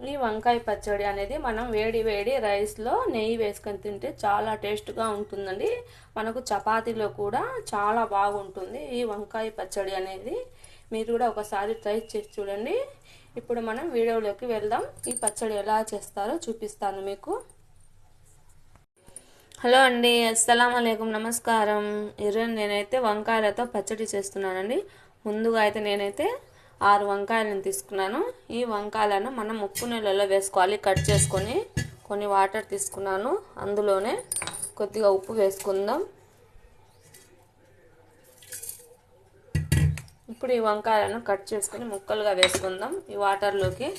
ఈ వంకాయ పచ్చడి అనేది మనం వేడి వేడి రైస్లో నెయ్యి వేసుకొని తింటే చాలా టేస్ట్గా ఉంటుందండి. మనకు చపాతీలో కూడా చాలా బాగుంటుంది ఈ వంకాయ పచ్చడి అనేది. మీరు కూడా ఒకసారి ట్రై చేసి చూడండి. ఇప్పుడు మనం వీడియోలోకి వెళ్దాం. ఈ పచ్చడి ఎలా చేస్తారో చూపిస్తాను మీకు. హలో అండి, అస్సలం అలైకుం, నమస్కారం. ఈరోజు నేనైతే వంకాయలతో పచ్చడి చేస్తున్నానండి. ముందుగా అయితే నేనైతే 6 వంకాయలను తీసుకున్నాను. ఈ వంకాయలను మనం ఉప్పు నీళ్ళలో వేసుకోవాలి. కట్ చేసుకొని కొన్ని వాటర్ తీసుకున్నాను. అందులోనే కొద్దిగా ఉప్పు వేసుకుందాం. ఇప్పుడు ఈ వంకాయలను కట్ చేసుకొని ముక్కలుగా వేసుకుందాం ఈ వాటర్లోకి.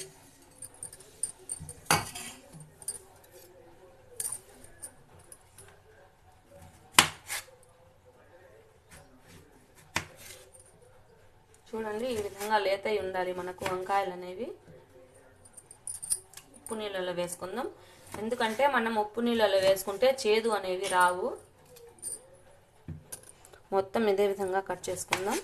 చూడండి, ఈ విధంగా లేతయి ఉండాలి మనకు వంకాయలు అనేవి. ఉప్పు నీళ్ళలో వేసుకుందాం. ఎందుకంటే మనం ఉప్పు నీళ్ళలో వేసుకుంటే చేదు అనేవి రావు. మొత్తం ఇదే విధంగా కట్ చేసుకుందాం.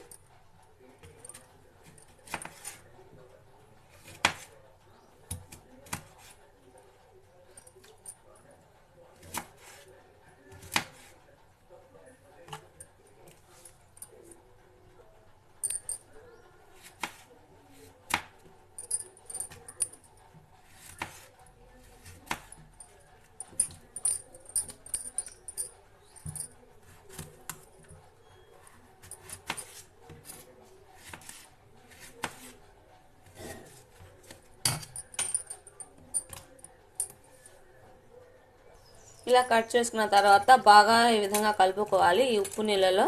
ఇలా కట్ చేసుకున్న తర్వాత బాగా ఈ విధంగా కలుపుకోవాలి ఈ ఉప్పు నీళ్ళలో.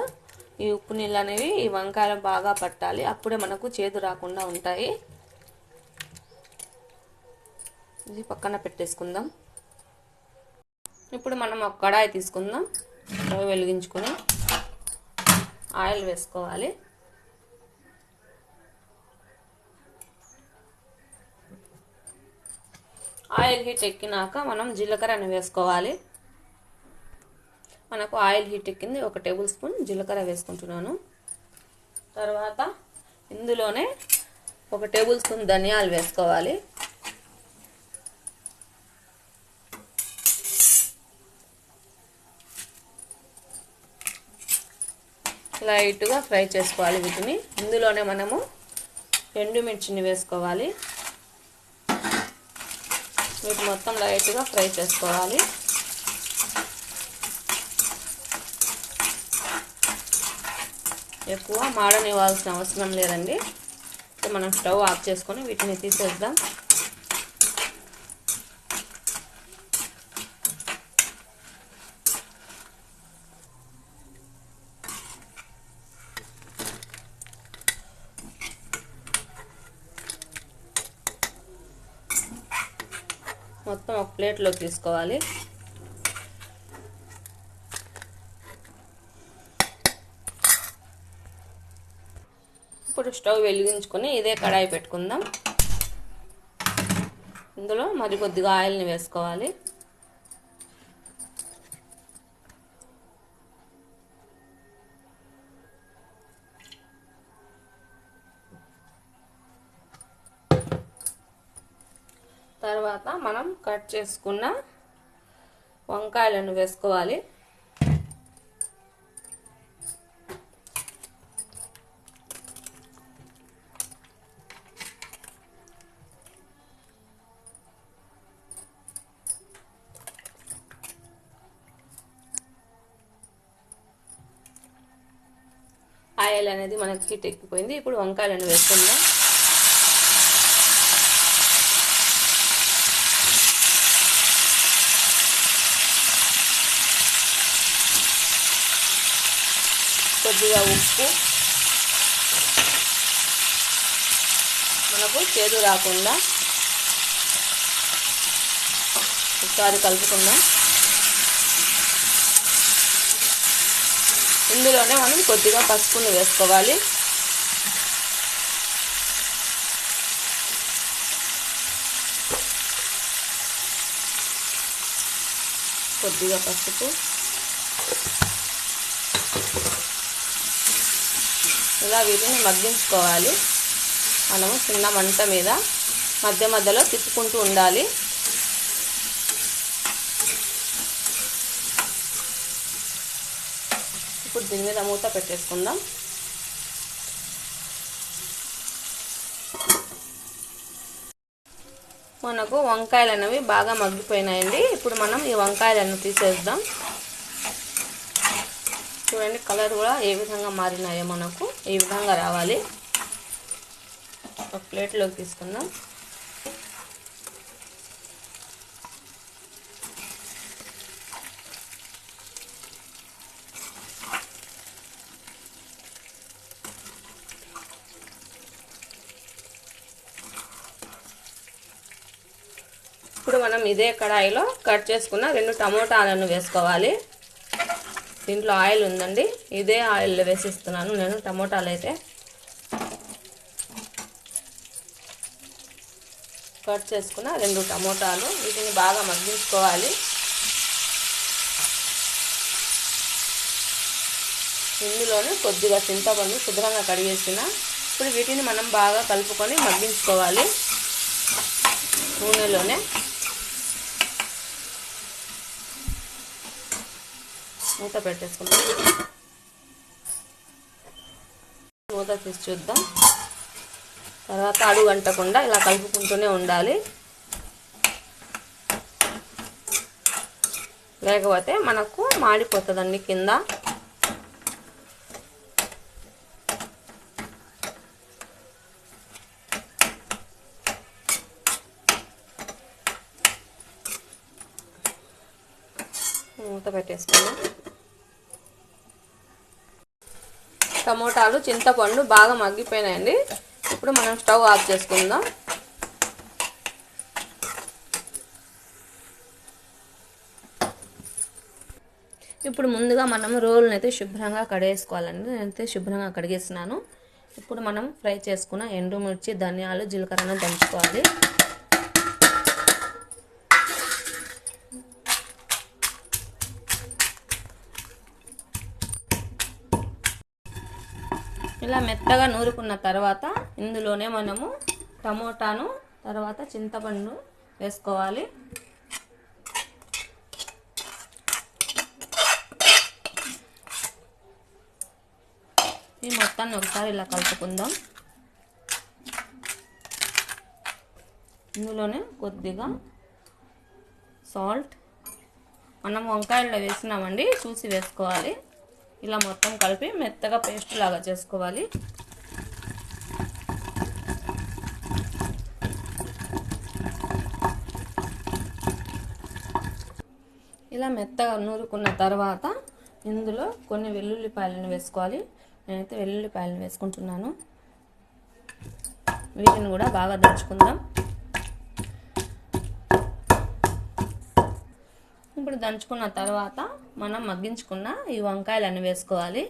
ఈ ఉప్పు నీళ్ళు అనేవి ఈ వంకాయలు బాగా పట్టాలి. అప్పుడే మనకు చేదు రాకుండా ఉంటాయి. ఇది పక్కన పెట్టేసుకుందాం. ఇప్పుడు మనం ఒక కడాయి తీసుకుందాం. స్టవ్ వెలిగించుకొని ఆయిల్ వేసుకోవాలి. ఆయిల్ హీట్ ఎక్కినాక మనం జీలకర్రను వేసుకోవాలి. మనకు ఆయిల్ హీట్ ఎక్కింది. 1 టేబుల్ స్పూన్ జీలకర్ర వేసుకుంటున్నాను. తర్వాత ఇందులోనే 1 టేబుల్ స్పూన్ ధనియాలు వేసుకోవాలి. లైట్గా ఫ్రై చేసుకోవాలి వీటిని. ఇందులోనే మనము ఎండుమిర్చిని వేసుకోవాలి. వీటి మొత్తం లైట్గా ఫ్రై చేసుకోవాలి. ఎక్కువ మాడనివ్వాల్సిన అవసరం లేదండి. మనం స్టవ్ ఆఫ్ చేసుకొని వీటిని తీసేద్దాం. మొత్తం ఒక ప్లేట్లో తీసుకోవాలి. ఇప్పుడు స్టవ్ వెలిగించుకొని ఇదే కడాయి పెట్టుకుందాం. ఇందులో మరి కొద్దిగా ఆయిల్ని వేసుకోవాలి. తర్వాత మనం కట్ చేసుకున్న వంకాయలను వేసుకోవాలి. ఆయిల్ అనేది మనకి హీట్ ఎక్కిపోయింది. ఇప్పుడు వంకాయలను వేసుకుందాం. కొద్దిగా ఉప్పు, మనకు చేదు రాకుండా ఒకసారి కలుపుకుందాం. ఇందులోనే మనం కొద్దిగా పసుపును వేసుకోవాలి. కొద్దిగా పసుపు, ఇలా వీటిని మగ్గించుకోవాలి. మనము చిన్న మంట మీద మధ్య మధ్యలో తిప్పుకుంటూ ఉండాలి. ఇప్పుడు దీని మీద మూత పెట్టేసుకుందాం. మనకు వంకాయలు అనేవి బాగా మగ్గిపోయినాయండి. ఇప్పుడు మనం ఈ వంకాయలను తీసేద్దాం. చూడండి కలర్ కూడా ఏ విధంగా మారినాయో మనకు ఈ విధంగా రావాలి. ఒక ప్లేట్లోకి తీసుకుందాం. ఇప్పుడు మనం ఇదే కడాయిలో కట్ చేసుకున్న 2 టమోటాలను వేసుకోవాలి. దీంట్లో ఆయిల్ ఉందండి, ఇదే ఆయిల్లో వేసిస్తున్నాను నేను టమోటాలు అయితే. కట్ చేసుకున్న 2 టమోటాలు, వీటిని బాగా మగ్గించుకోవాలి. ఇందులోనే కొద్దిగా చింతపండు శుభ్రంగా కడిగేసిన. ఇప్పుడు వీటిని మనం బాగా కలుపుకొని మగ్గించుకోవాలి నూనెలోనే. మూత పెట్టేసుకుందాం. మూత తీసి చూద్దాం. తర్వాత అడుగు అంటకుండా ఇలా కలుపుకుంటూనే ఉండాలి, లేకపోతే మనకు మాడిపోతుందండి కింద. మూత పెట్టేసుకుందాం. టమోటాలు చింతపండు బాగా మగ్గిపోయినాయండి. ఇప్పుడు మనం స్టవ్ ఆఫ్ చేసుకుందాం. ఇప్పుడు ముందుగా మనం రోల్ని అయితే శుభ్రంగా కడిగేసుకోవాలండి. నేనైతే శుభ్రంగా కడిగేసినాను. ఇప్పుడు మనం ఫ్రై చేసుకున్న ఎండుమిర్చి, ధనియాలు, జీలకర్రను దంచుకోవాలి. ఇలా మెత్తగా నూరుకున్న తర్వాత ఇందులోనే మనము టమోటాను, తర్వాత చింతపండు వేసుకోవాలి. ఈ మొత్తాన్ని ఒకసారి ఇలా కలుపుకుందాం. ఇందులోనే కొద్దిగా సాల్ట్, మనం వంకాయల్లో వేసినామండి, చూసి వేసుకోవాలి. ఇలా మొత్తం కలిపి మెత్తగా పేస్ట్ లాగా చేసుకోవాలి. ఇలా మెత్తగా నూరుకున్న తర్వాత ఇందులో కొన్ని వెల్లుల్లిపాయలను వేసుకోవాలి. నేనైతే వెల్లుల్లిపాయలను వేసుకుంటున్నాను. వీటిని కూడా బాగా దంచుకుందాం. ఇప్పుడు దంచుకున్న తర్వాత మనం మగ్గించుకున్న ఈ వంకాయలను వేసుకోవాలి.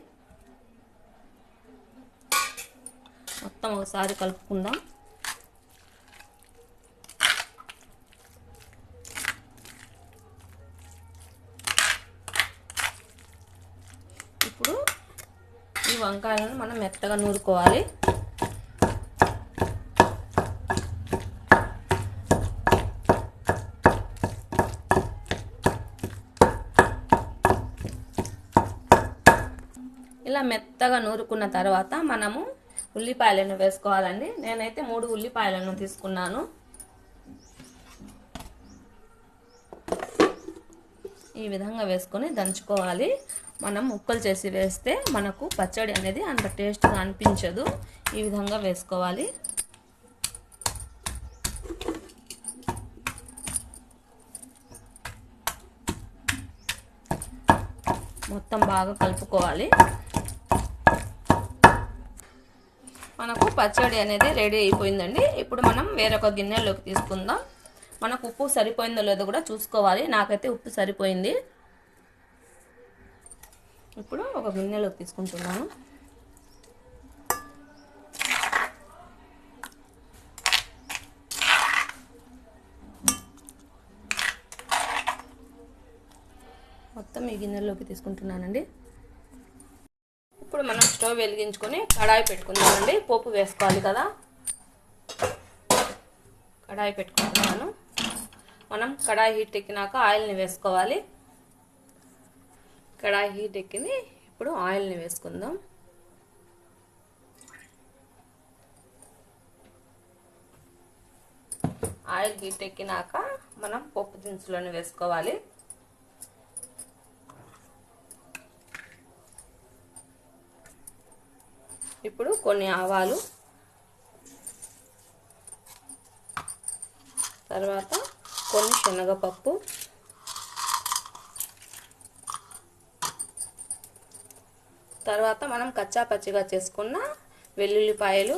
మొత్తం ఒకసారి కలుపుకుందాం. ఇప్పుడు ఈ వంకాయలను మనం మెత్తగా నూరుకోవాలి. ఇలా మెత్తగా నూరుకున్న తర్వాత మనము ఉల్లిపాయలను వేసుకోవాలండి. నేనైతే 3 ఉల్లిపాయలను తీసుకున్నాను. ఈ విధంగా వేసుకొని దంచుకోవాలి. మనం ముక్కలు చేసి వేస్తే మనకు పచ్చడి అనేది అంత టేస్ట్గా అనిపించదు. ఈ విధంగా వేసుకోవాలి. మొత్తం బాగా కలుపుకోవాలి. మనకు పచ్చడి అనేది రెడీ అయిపోయిందండి. ఇప్పుడు మనం వేరొక గిన్నెలోకి తీసుకుందాం. మనకు ఉప్పు సరిపోయిందో లేదో కూడా చూసుకోవాలి. నాకైతే ఉప్పు సరిపోయింది. ఇప్పుడు ఒక గిన్నెలోకి తీసుకుంటున్నాను. మొత్తం ఈ గిన్నెలోకి తీసుకుంటున్నానండి. ఇప్పుడు మనం స్టవ్ వెలిగించుకొని కడాయి పెట్టుకుందామండి. పోపు వేసుకోవాలి కదా. కడాయి పెట్టుకుంటున్నాను. మనం కడాయి హీట్ ఎక్కినాక ఆయిల్ని వేసుకోవాలి. కడాయి హీట్ ఎక్కింది, ఇప్పుడు ఆయిల్ని వేసుకుందాం. ఆయిల్ హీట్ ఎక్కినాక మనం పప్పు దినుసులను వేసుకోవాలి. ఇప్పుడు కొన్ని ఆవాలు, తర్వాత కొన్ని శనగపప్పు, తర్వాత మనం కచ్చా పచ్చిగా చేసుకున్న వెల్లుల్లిపాయలు,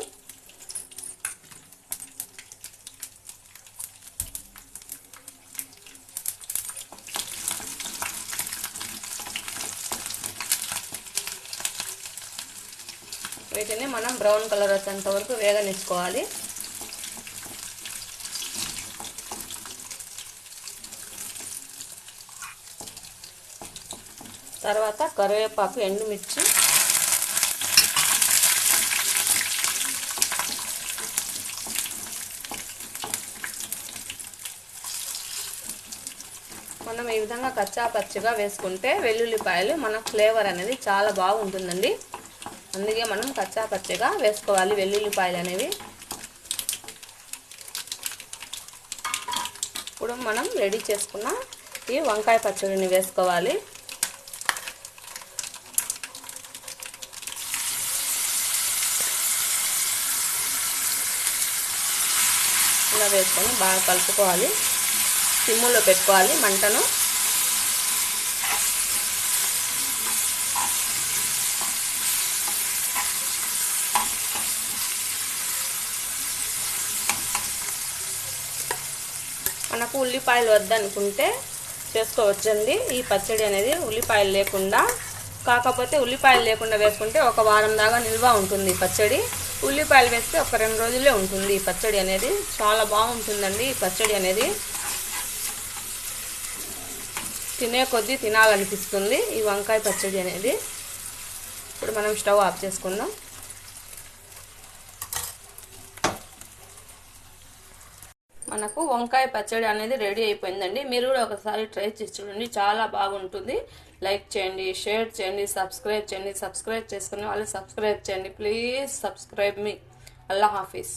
వీటిని మనం బ్రౌన్ కలర్ వచ్చేంత వరకు వేగనిచ్చుకోవాలి. తర్వాత కరివేపాకు, ఎండుమిర్చి, మనం ఈ విధంగా కచ్చా పచ్చిగా వేసుకుంటే వెల్లుల్లిపాయలు మన ఫ్లేవర్ అనేది చాలా బాగుంటుందండి. అందుకే మనం కచ్చా పచ్చిగా వేసుకోవాలి వెల్లుల్లిపాయలు అనేవి. ఇప్పుడు మనం రెడీ చేసుకున్న ఈ వంకాయ పచ్చడిని వేసుకోవాలి. ఇలా వేసుకొని బాగా కలుపుకోవాలి. సిమ్ములో పెట్టుకోవాలి మంటను. మనకు ఉల్లిపాయలు వద్దనుకుంటే చేసుకోవచ్చండి ఈ పచ్చడి అనేది ఉల్లిపాయలు లేకుండా. కాకపోతే ఉల్లిపాయలు లేకుండా వేసుకుంటే ఒక వారం దాకా నిల్వ ఉంటుంది పచ్చడి. ఉల్లిపాయలు వేస్తే ఒక 2 రోజులే ఉంటుంది ఈ పచ్చడి అనేది. చాలా బాగుంటుందండి ఈ పచ్చడి అనేది. తినే కొద్దీ తినాలనిపిస్తుంది ఈ వంకాయ పచ్చడి అనేది. ఇప్పుడు మనం స్టవ్ ఆఫ్ చేసుకుందాం. మనకు వంకాయ పచ్చడి అనేది రెడీ అయిపోయిందండి. మీరు కూడా ఒకసారి ట్రై చేసి చూడండి, చాలా బాగుంటుంది. లైక్ చేయండి, షేర్ చేయండి, సబ్స్క్రైబ్ చేయండి. సబ్స్క్రైబ్ చేసుకునే వాళ్ళు సబ్స్క్రైబ్ చేయండి. Please subscribe me. Allah Hafeez.